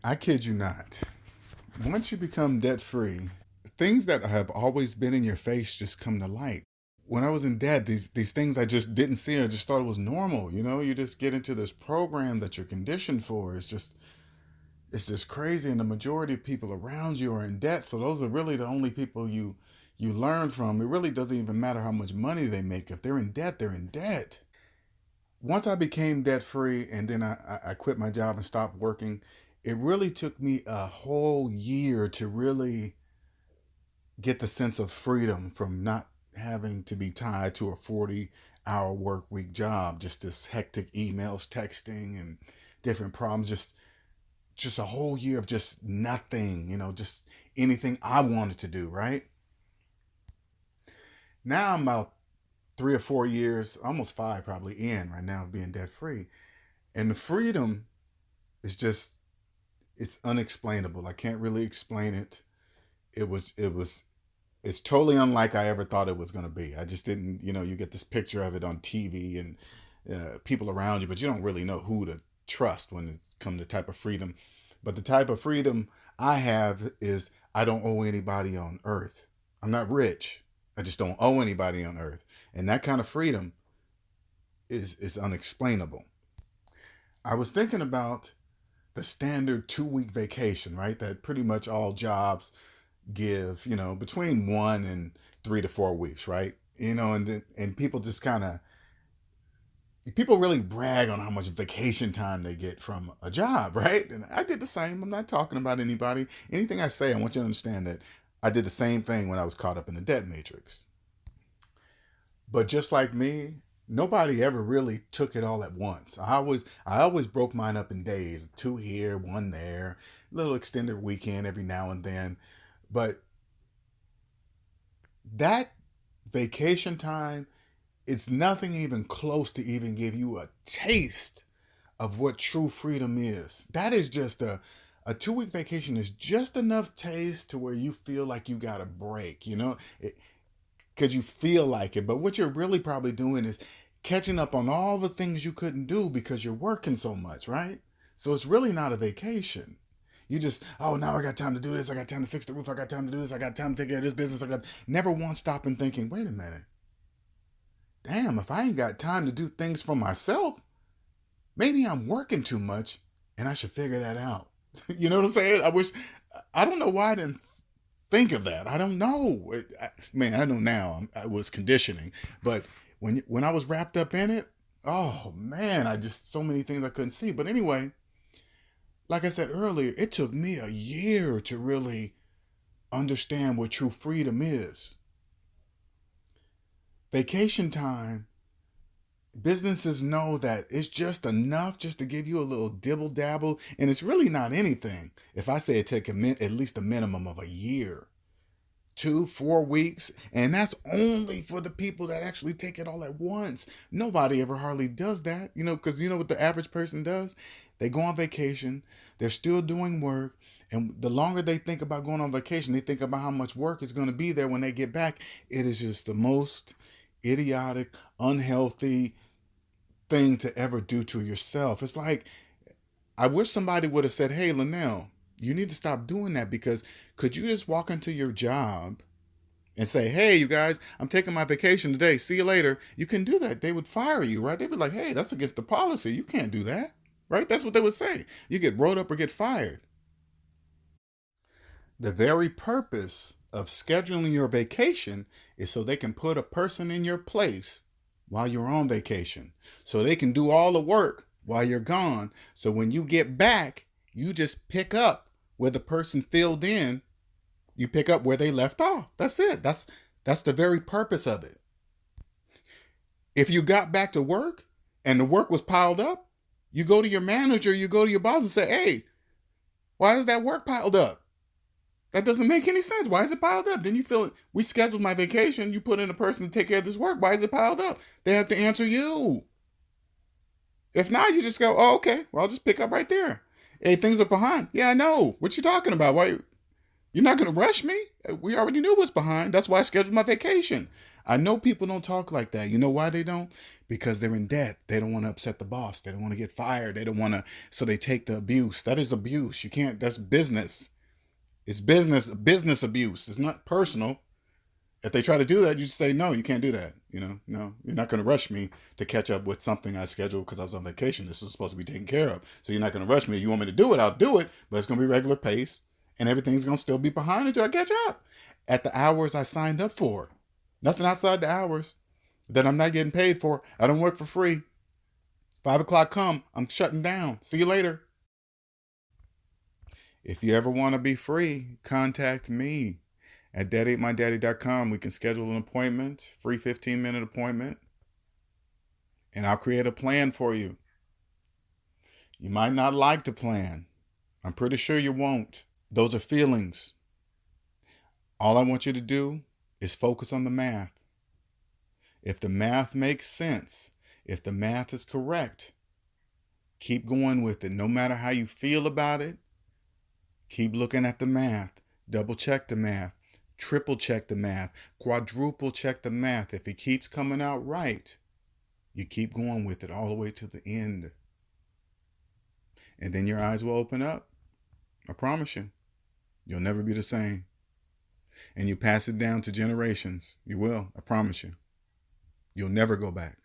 I kid you not. Once you become debt free, things that have always been in your face just come to light. When I was in debt, these things I just didn't see, I just thought it was normal. You just get into this program that you're conditioned for. It's just crazy, and the majority of people around you are in debt. So those are really the only people you learn from. It really doesn't even matter how much money they make. If they're in debt, they're in debt. Once I became debt free and then I quit my job and stopped working, it really took me a whole year to really get the sense of freedom from not having to be tied to a 40-hour work week job, just this hectic emails, texting, and different problems. Just a whole year of just nothing, just anything I wanted to do, right? Now I'm about 3 or 4 years, almost five probably in right now of being debt free. And the freedom is just, it's unexplainable. I can't really explain it. It's totally unlike I ever thought it was going to be. I just didn't, you get this picture of it on TV and people around you, but you don't really know who to trust when it's come to type of freedom. But the type of freedom I have is I don't owe anybody on earth. I'm not rich. I just don't owe anybody on earth. And that kind of freedom is unexplainable. I was thinking about the standard 2 week vacation, right? That pretty much all jobs give, between 1 and 3 to 4 weeks, right? And people just kind of, people really brag on how much vacation time they get from a job, right? And I did the same. I'm not talking about anybody. Anything I say, I want you to understand that I did the same thing when I was caught up in the debt matrix. But just like me, nobody ever really took it all at once. I always broke mine up in days, two here, one there, little extended weekend every now and then. But that vacation time, it's nothing even close to even give you a taste of what true freedom is. That is just a 2 week vacation is just enough taste to where you feel like you got a break, because you feel like it. But what you're really probably doing is catching up on all the things you couldn't do because you're working so much, right? So it's really not a vacation. You just, oh, now I got time to do this. I got time to fix the roof. I got time to do this. I got time to take care of this business. I got never once stopping thinking, wait a minute. Damn, if I ain't got time to do things for myself, maybe I'm working too much and I should figure that out. You know what I'm saying? I don't know why I didn't think of that. I don't know. I know now. I was conditioning, but when I was wrapped up in it, oh man, I just so many things I couldn't see. But anyway, like I said earlier, it took me a year to really understand what true freedom is. Vacation time, businesses know that it's just enough just to give you a little dibble dabble, and it's really not anything. If I say it take at least a minimum of a year, 2, 4 weeks, and that's only for the people that actually take it all at once. Nobody ever hardly does that, because you know what the average person does? They go on vacation, they're still doing work, and the longer they think about going on vacation, they think about how much work is going to be there when they get back. It is just the most idiotic, unhealthy thing to ever do to yourself. It's like, I wish somebody would have said, hey, Linnell, you need to stop doing that, because could you just walk into your job and say, hey, you guys, I'm taking my vacation today. See you later. You can do that. They would fire you, right? They'd be like, hey, that's against the policy. You can't do that, right? That's what they would say. You get rolled up or get fired. The very purpose of scheduling your vacation is so they can put a person in your place while you're on vacation. So they can do all the work while you're gone. So when you get back, you just pick up where the person filled in. You pick up where they left off. That's it. That's the very purpose of it. If you got back to work and the work was piled up, you go to your manager, you go to your boss and say, hey, why is that work piled up? That doesn't make any sense. Why is it piled up? Then you feel, we scheduled my vacation. You put in a person to take care of this work. Why is it piled up? They have to answer you. If not, you just go, oh, okay, well, I'll just pick up right there. Hey, things are behind. Yeah, I know. What you talking about? Why? You're not going to rush me. We already knew what's behind. That's why I scheduled my vacation. I know people don't talk like that. You know why they don't? Because they're in debt. They don't want to upset the boss. They don't want to get fired. They don't want to, so they take the abuse. That is abuse. You can't, that's business. It's business abuse. It's not personal. If they try to do that, you just say, no, you can't do that. No, you're not going to rush me to catch up with something I scheduled because I was on vacation. This is supposed to be taken care of. So you're not going to rush me. You want me to do it, I'll do it, but it's going to be regular pace and everything's going to still be behind until I catch up at the hours I signed up for. Nothing outside the hours that I'm not getting paid for. I don't work for free. 5 o'clock come, I'm shutting down. See you later. If you ever want to be free, contact me at daddyatmydaddy.com. We can schedule an appointment, free 15-minute appointment, and I'll create a plan for you. You might not like the plan. I'm pretty sure you won't. Those are feelings. All I want you to do is focus on the math. If the math makes sense, if the math is correct, keep going with it. No matter how you feel about it, keep looking at the math. Double check the math. Triple check the math. Quadruple check the math. If it keeps coming out right, you keep going with it all the way to the end. And then your eyes will open up. I promise you. You'll never be the same. And you pass it down to generations. You will. I promise you. You'll never go back.